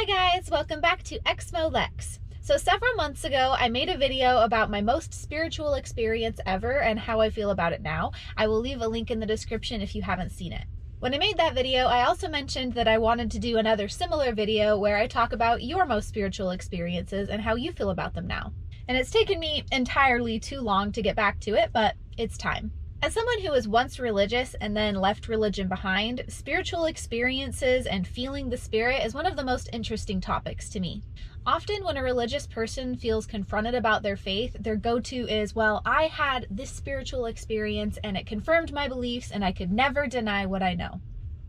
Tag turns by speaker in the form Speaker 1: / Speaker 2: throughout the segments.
Speaker 1: guys, welcome back to exmolex. So several months ago, I made a video about my most spiritual experience ever and how I feel about it now. I will leave a link in the description if you haven't seen it. When I made that video, I also mentioned that I wanted to do another similar video where I talk about your most spiritual experiences and how you feel about them now. And it's taken me entirely too long to get back to it, but it's time. As someone who was once religious and then left religion behind, spiritual experiences and feeling the spirit is one of the most interesting topics to me. Often when a religious person feels confronted about their faith, their go-to is, well, I had this spiritual experience and it confirmed my beliefs and I could never deny what I know.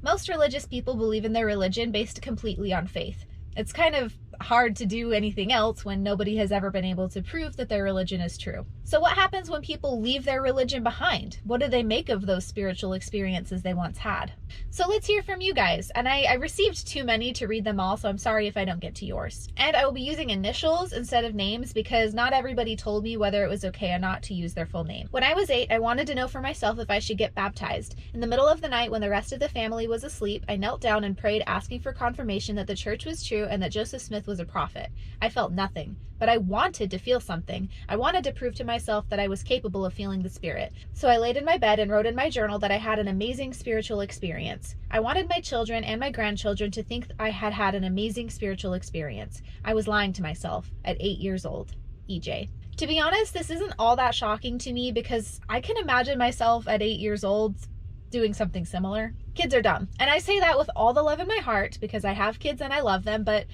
Speaker 1: Most religious people believe in their religion based completely on faith. It's kind of hard to do anything else when nobody has ever been able to prove that their religion is true. So what happens when people leave their religion behind? What do they make of those spiritual experiences they once had? So let's hear from you guys. And I received too many to read them all, so I'm sorry if I don't get to yours. And I will be using initials instead of names because not everybody told me whether it was okay or not to use their full name. When I was 8, I wanted to know for myself if I should get baptized. In the middle of the night when the rest of the family was asleep, I knelt down and prayed, asking for confirmation that the church was true and that Joseph Smith was a prophet. I felt nothing, but I wanted to feel something. I wanted to prove to myself that I was capable of feeling the spirit. So I laid in my bed and wrote in my journal that I had an amazing spiritual experience. I wanted my children and my grandchildren to think I had had an amazing spiritual experience. I was lying to myself at 8 years old. EJ. To be honest, this isn't all that shocking to me because I can imagine myself at 8 years old doing something similar. Kids are dumb. And I say that with all the love in my heart because I have kids and I love them, but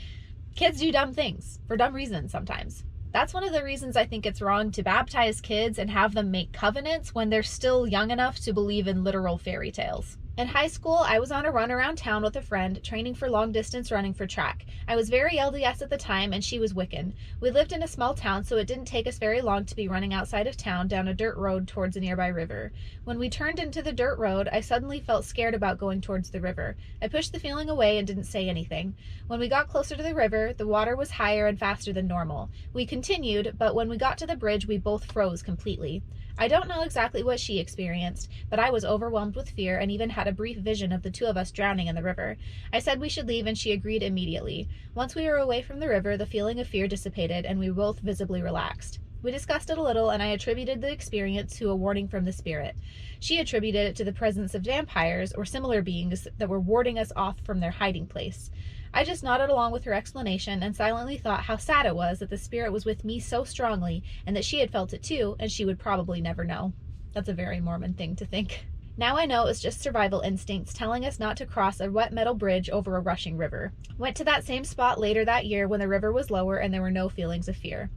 Speaker 1: kids do dumb things for dumb reasons sometimes. That's one of the reasons I think it's wrong to baptize kids and have them make covenants when they're still young enough to believe in literal fairy tales. In high school, I was on a run around town with a friend, training for long distance running for track. I was very LDS at the time and she was Wiccan. We lived in a small town, so it didn't take us very long to be running outside of town down a dirt road towards a nearby river. When we turned into the dirt road, I suddenly felt scared about going towards the river. I pushed the feeling away and didn't say anything. When we got closer to the river, the water was higher and faster than normal. We continued, but when we got to the bridge, we both froze completely. I don't know exactly what she experienced, but I was overwhelmed with fear and even had a brief vision of the two of us drowning in the river. I said we should leave and she agreed immediately. Once we were away from the river, the feeling of fear dissipated and we both visibly relaxed. We discussed it a little and I attributed the experience to a warning from the spirit. She attributed it to the presence of vampires or similar beings that were warding us off from their hiding place. I just nodded along with her explanation and silently thought how sad it was that the spirit was with me so strongly and that she had felt it too and she would probably never know. That's a very Mormon thing to think. Now I know it was just survival instincts telling us not to cross a wet metal bridge over a rushing river. Went to that same spot later that year when the river was lower and there were no feelings of fear.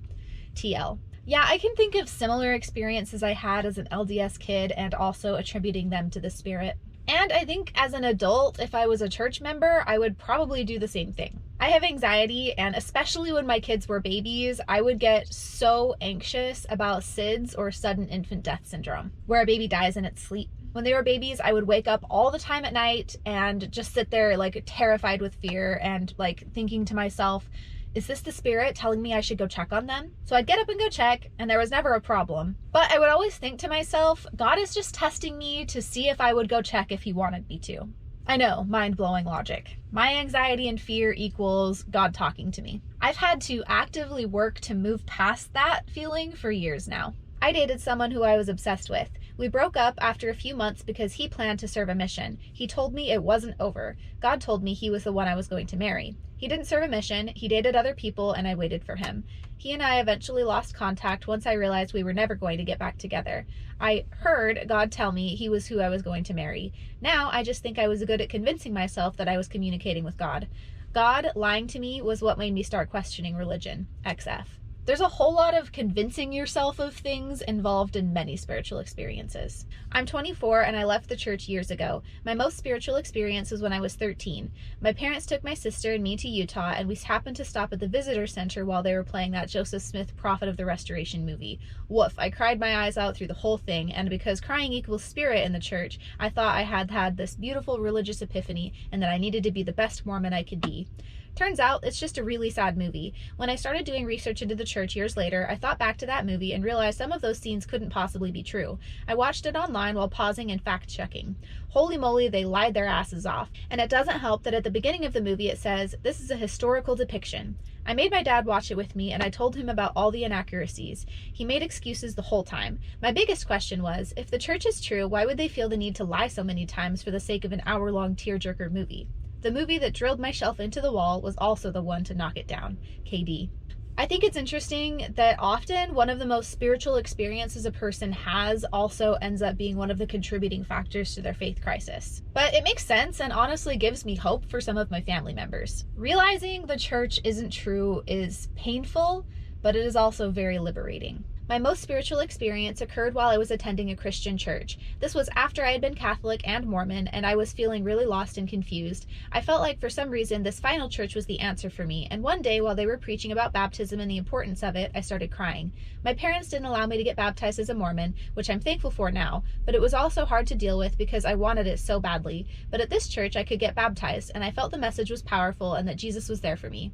Speaker 1: TL. Yeah, I can think of similar experiences I had as an LDS kid and also attributing them to the spirit. And I think as an adult, if I was a church member, I would probably do the same thing. I have anxiety, and especially when my kids were babies, I would get so anxious about SIDS or sudden infant death syndrome, where a baby dies in its sleep. When they were babies, I would wake up all the time at night and just sit there like terrified with fear and like thinking to myself, is this the spirit telling me I should go check on them? So I'd get up and go check, and there was never a problem. But I would always think to myself, God is just testing me to see if I would go check if he wanted me to. I know, mind-blowing logic. My anxiety and fear equals God talking to me. I've had to actively work to move past that feeling for years now. I dated someone who I was obsessed with. We broke up after a few months because he planned to serve a mission. He told me it wasn't over. God told me he was the one I was going to marry. He didn't serve a mission, he dated other people, and I waited for him. He and I eventually lost contact once I realized we were never going to get back together. I heard God tell me he was who I was going to marry. Now I just think I was good at convincing myself that I was communicating with God. God lying to me was what made me start questioning religion. XF. There's a whole lot of convincing yourself of things involved in many spiritual experiences. I'm 24 and I left the church years ago. My most spiritual experience was when I was 13. My parents took my sister and me to Utah and we happened to stop at the visitor center while they were playing that Joseph Smith Prophet of the Restoration movie. Woof, I cried my eyes out through the whole thing, and because crying equals spirit in the church, I thought I had this beautiful religious epiphany and that I needed to be the best Mormon I could be. Turns out it's just a really sad movie. When I started doing research into the church years later, I thought back to that movie and realized some of those scenes couldn't possibly be true. I watched it online while pausing and fact-checking. Holy moly, they lied their asses off. And it doesn't help that at the beginning of the movie it says, "This is a historical depiction." I made my dad watch it with me, and I told him about all the inaccuracies. He made excuses the whole time. My biggest question was, if the church is true, why would they feel the need to lie so many times for the sake of an hour-long tearjerker movie? The movie that drilled my shelf into the wall was also the one to knock it down. KD. I think it's interesting that often one of the most spiritual experiences a person has also ends up being one of the contributing factors to their faith crisis. But it makes sense and honestly gives me hope for some of my family members. Realizing the church isn't true is painful, but it is also very liberating. My most spiritual experience occurred while I was attending a Christian church. This was after I had been Catholic and Mormon, and I was feeling really lost and confused. I felt like for some reason this final church was the answer for me, and one day while they were preaching about baptism and the importance of it, I started crying. My parents didn't allow me to get baptized as a Mormon, which I'm thankful for now, but it was also hard to deal with because I wanted it so badly. But at this church I could get baptized, and I felt the message was powerful and that Jesus was there for me.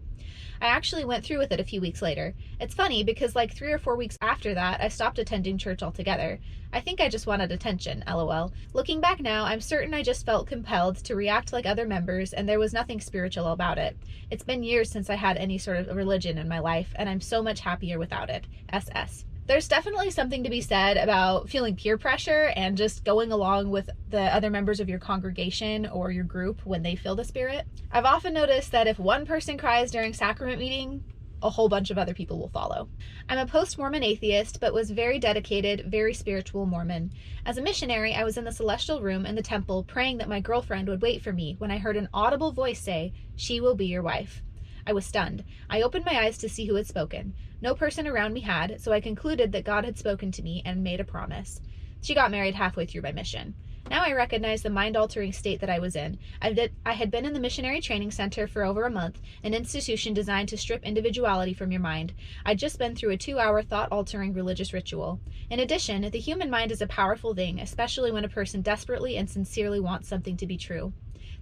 Speaker 1: I actually went through with it a few weeks later. It's funny because like 3 or 4 weeks after that, I stopped attending church altogether. I think I just wanted attention, lol. Looking back now, I'm certain I just felt compelled to react like other members, and there was nothing spiritual about it. It's been years since I had any sort of religion in my life, and I'm so much happier without it. SS. There's definitely something to be said about feeling peer pressure and just going along with the other members of your congregation or your group when they feel the Spirit. I've often noticed that if one person cries during sacrament meeting, a whole bunch of other people will follow. I'm a post-Mormon atheist, but was very dedicated, very spiritual Mormon. As a missionary, I was in the celestial room in the temple praying that my girlfriend would wait for me when I heard an audible voice say, "She will be your wife." I was stunned. I opened my eyes to see who had spoken. No person around me had, so I concluded that God had spoken to me and made a promise. She got married halfway through my mission. Now I recognize the mind-altering state that I was in. I had been in the Missionary Training Center for over a month, an institution designed to strip individuality from your mind. I'd just been through a 2-hour thought-altering religious ritual. In addition, the human mind is a powerful thing, especially when a person desperately and sincerely wants something to be true.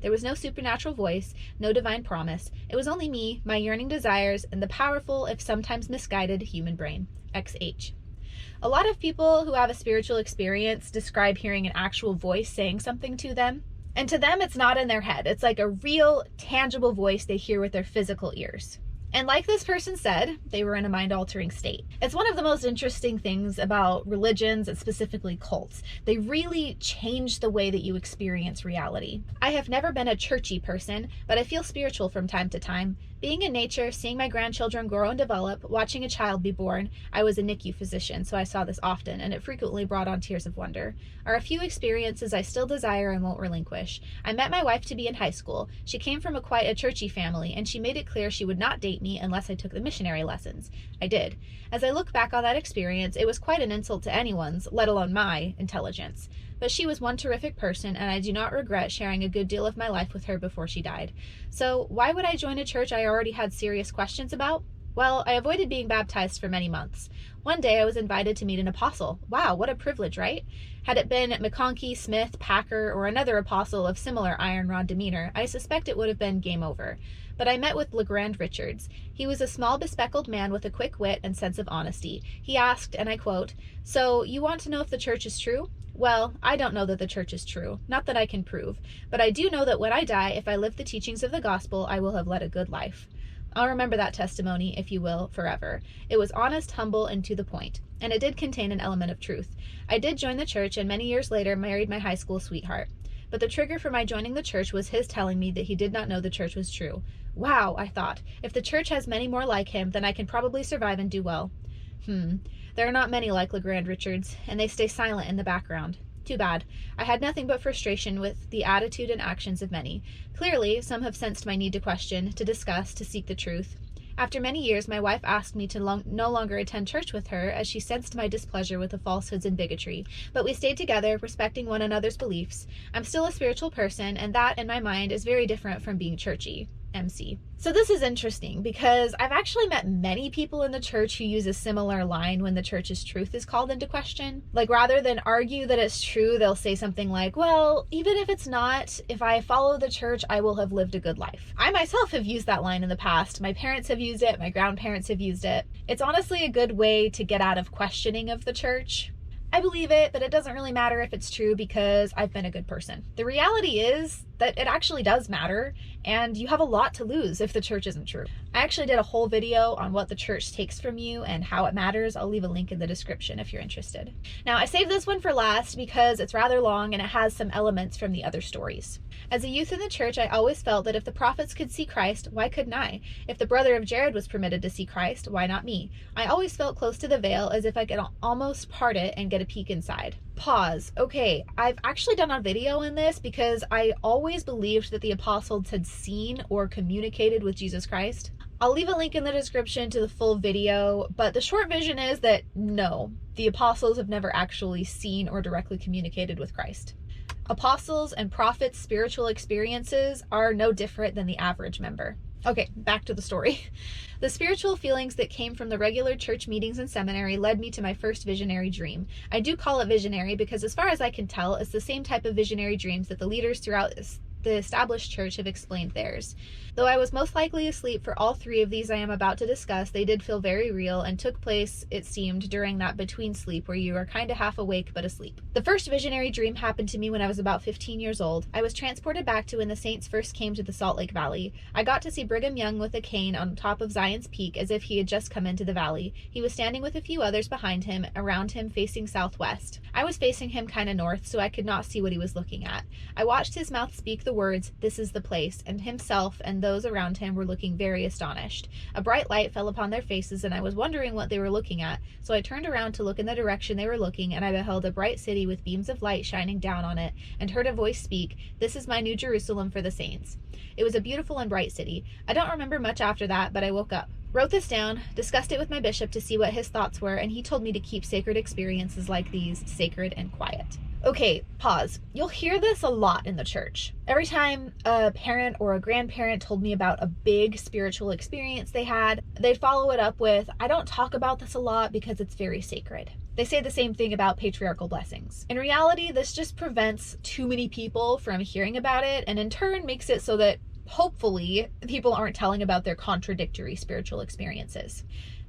Speaker 1: There was no supernatural voice, no divine promise. It was only me, my yearning desires, and the powerful, if sometimes misguided, human brain. XH. A lot of people who have a spiritual experience describe hearing an actual voice saying something to them. And to them, it's not in their head. It's like a real, tangible voice they hear with their physical ears. And like this person said, they were in a mind-altering state. It's one of the most interesting things about religions, and specifically cults. They really change the way that you experience reality. I have never been a churchy person, but I feel spiritual from time to time. Being in nature, seeing my grandchildren grow and develop, watching a child be born, I was a NICU physician, so I saw this often, and it frequently brought on tears of wonder, are a few experiences I still desire and won't relinquish. I met my wife to be in high school. She came from quite a churchy family, and she made it clear she would not date me unless I took the missionary lessons. I did. As I look back on that experience, it was quite an insult to anyone's, let alone my, intelligence. But she was one terrific person, and I do not regret sharing a good deal of my life with her before she died. So why would I join a church I already had serious questions about? Well, I avoided being baptized for many months. One day I was invited to meet an apostle. Wow, what a privilege, right? Had it been McConkie, Smith, Packer, or another apostle of similar iron rod demeanor, I suspect it would have been game over. But I met with LeGrand Richards. He was a small, bespectacled man with a quick wit and sense of honesty. He asked, and I quote, "So, you want to know if the church is true?" Well, I don't know that the church is true, not that I can prove, but I do know that when I die, if I live the teachings of the gospel, I will have led a good life. I'll remember that testimony, if you will, forever. It was honest, humble, and to the point, and it did contain an element of truth. I did join the church, and many years later married my high school sweetheart. But the trigger for my joining the church was his telling me that he did not know the church was true. Wow, I thought, if the church has many more like him, then I can probably survive and do well. There are not many like LeGrand Richards, and they stay silent in the background. Too bad. I had nothing but frustration with the attitude and actions of many. Clearly, some have sensed my need to question, to discuss, to seek the truth. After many years, my wife asked me to no longer attend church with her as she sensed my displeasure with the falsehoods and bigotry, but we stayed together, respecting one another's beliefs. I'm still a spiritual person, and that, in my mind, is very different from being churchy. MC. So this is interesting because I've actually met many people in the church who use a similar line when the church's truth is called into question. Like, rather than argue that it's true, they'll say something like, well, even if it's not, if I follow the church, I will have lived a good life. I myself have used that line in the past. My parents have used it. My grandparents have used it. It's honestly a good way to get out of questioning of the church. I believe it, but it doesn't really matter if it's true because I've been a good person. The reality is that it actually does matter, and you have a lot to lose if the church isn't true. I actually did a whole video on what the church takes from you and how it matters. I'll leave a link in the description if you're interested. Now, I saved this one for last because it's rather long and it has some elements from the other stories. As a youth in the church, I always felt that if the prophets could see Christ, why couldn't I? If the brother of Jared was permitted to see Christ, why not me? I always felt close to the veil, as if I could almost part it and get a peek inside. Pause. Okay, I've actually done a video on this because I always believed that the apostles had seen or communicated with Jesus Christ. I'll leave a link in the description to the full video, but the short version is that no, the apostles have never actually seen or directly communicated with Christ. Apostles and prophets' spiritual experiences are no different than the average member. Okay, back to the story. The spiritual feelings that came from the regular church meetings and seminary led me to my first visionary dream. I do call it visionary because, as far as I can tell, it's the same type of visionary dreams that the leaders throughout the established church have explained theirs. Though I was most likely asleep for all three of these I am about to discuss, they did feel very real and took place, it seemed, during that between sleep where you are kind of half awake but asleep. The first visionary dream happened to me when I was about 15 years old. I was transported back to when the saints first came to the Salt Lake Valley. I got to see Brigham Young with a cane on top of Zion's Peak as if he had just come into the valley. He was standing with a few others behind him, around him facing southwest. I was facing him kind of north, so I could not see what he was looking at. I watched his mouth speak the words, "This is the place," and himself and those around him were looking very astonished. A bright light fell upon their faces, and I was wondering what they were looking at, so I turned around to look in the direction they were looking, and I beheld a bright city with beams of light shining down on it, and heard a voice speak, "This is my new Jerusalem for the saints." It was a beautiful and bright city. I don't remember much after that, but I woke up. Wrote this down, discussed it with my bishop to see what his thoughts were, and he told me to keep sacred experiences like these sacred and quiet. Okay, pause. You'll hear this a lot in the church. Every time a parent or a grandparent told me about a big spiritual experience they had, they'd follow it up with, "I don't talk about this a lot because it's very sacred." They say the same thing about patriarchal blessings. In reality, this just prevents too many people from hearing about it, and in turn makes it so that hopefully people aren't telling about their contradictory spiritual experiences.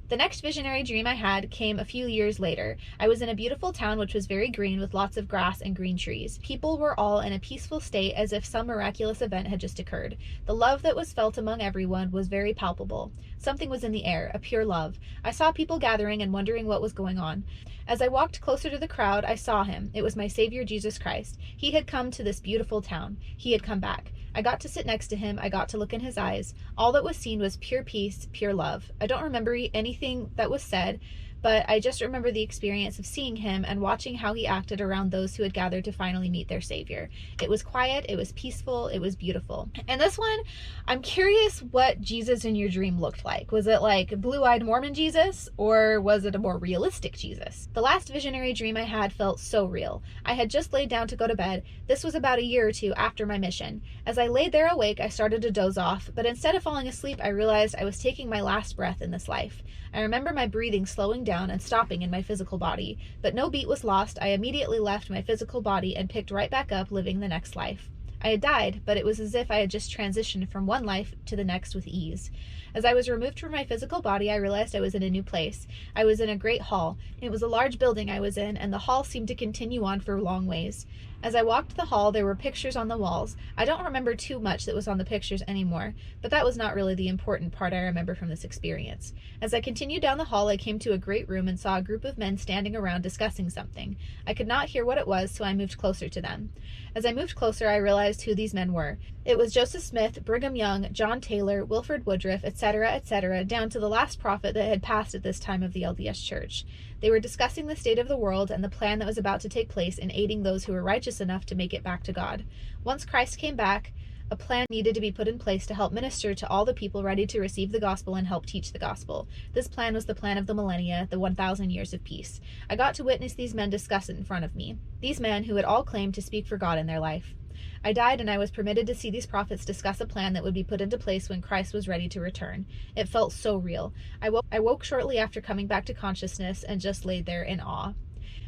Speaker 1: The next visionary dream I had came a few years later. I was in a beautiful town which was very green with lots of grass and green trees. People were all in a peaceful state as if some miraculous event had just occurred. The love that was felt among everyone was very palpable. Something was in the air, a pure love. I saw people gathering and wondering what was going on. As I walked closer to the crowd, I saw him. It was my Savior Jesus Christ. He had come to this beautiful town. He had come back. I got to sit next to him. I got to look in his eyes. All that was seen was pure peace, pure love. I don't remember anything that was said, but I just remember the experience of seeing him and watching how he acted around those who had gathered to finally meet their Savior. It was quiet, it was peaceful, it was beautiful. And this one, I'm curious what Jesus in your dream looked like. Was it like blue-eyed Mormon Jesus, or was it a more realistic Jesus? The last visionary dream I had felt so real. I had just laid down to go to bed. This was about a year or two after my mission. As I laid there awake, I started to doze off, but instead of falling asleep, I realized I was taking my last breath in this life. I remember my breathing slowing down and stopping in my physical body, but no beat was lost. I immediately left my physical body and picked right back up, living the next life. I had died, but it was as if I had just transitioned from one life to the next with ease. As I was removed from my physical body, I realized I was in a new place. I was in a great hall. It was a large building I was in, and the hall seemed to continue on for long ways. As I walked the hall, there were pictures on the walls. I don't remember too much that was on the pictures anymore, but that was not really the important part I remember from this experience. As I continued down the hall, I came to a great room and saw a group of men standing around discussing something. I could not hear what it was, so I moved closer to them. As I moved closer, I realized who these men were. It was Joseph Smith, Brigham Young, John Taylor, Wilford Woodruff, etc., down to the last prophet that had passed at this time of the LDS Church. They were discussing the state of the world and the plan that was about to take place in aiding those who were righteous enough to make it back to God. Once Christ came back, a plan needed to be put in place to help minister to all the people ready to receive the gospel and help teach the gospel. This plan was the plan of the millennia, the 1,000 years of peace. I got to witness these men discuss it in front of me. These men who had all claimed to speak for God in their life. I died and I was permitted to see these prophets discuss a plan that would be put into place when Christ was ready to return. It felt so real. I woke shortly after coming back to consciousness and just laid there in awe.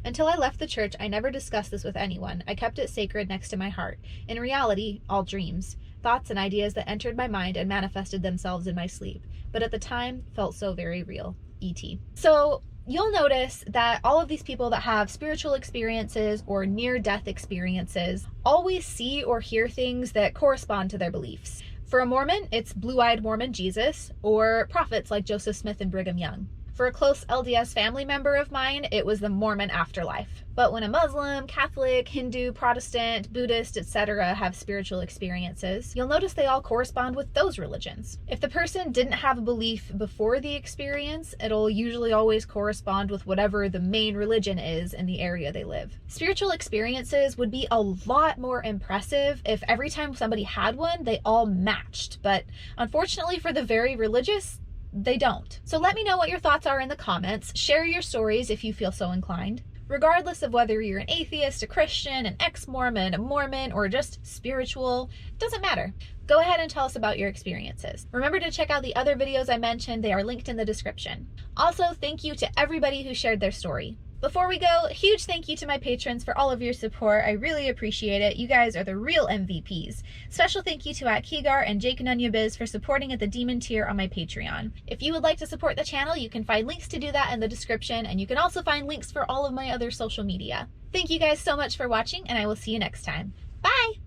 Speaker 1: Until I left the church, I never discussed this with anyone. I kept it sacred next to my heart. In reality, all dreams, thoughts and ideas that entered my mind and manifested themselves in my sleep, but at the time felt so very real. E.T. So you'll notice that all of these people that have spiritual experiences or near-death experiences always see or hear things that correspond to their beliefs. For a Mormon, it's blue-eyed Mormon Jesus, or prophets like Joseph Smith and Brigham Young. For a close LDS family member of mine, it was the Mormon afterlife. But when a Muslim, Catholic, Hindu, Protestant, Buddhist, etc. have spiritual experiences, you'll notice they all correspond with those religions. If the person didn't have a belief before the experience, it'll usually always correspond with whatever the main religion is in the area they live. Spiritual experiences would be a lot more impressive if every time somebody had one, they all matched. But unfortunately for the very religious, they don't. So let me know what your thoughts are in the comments. Share your stories if you feel so inclined. Regardless of whether you're an atheist, a Christian, an ex-Mormon, a Mormon, or just spiritual, doesn't matter. Go ahead and tell us about your experiences. Remember to check out the other videos I mentioned. They are linked in the description. Also, thank you to everybody who shared their story. Before we go, a huge thank you to my patrons for all of your support. I really appreciate it. You guys are the real MVPs. Special thank you to @Keegar and Jake Nunyabiz for supporting at the Demon tier on my Patreon. If you would like to support the channel, you can find links to do that in the description, and you can also find links for all of my other social media. Thank you guys so much for watching, and I will see you next time. Bye!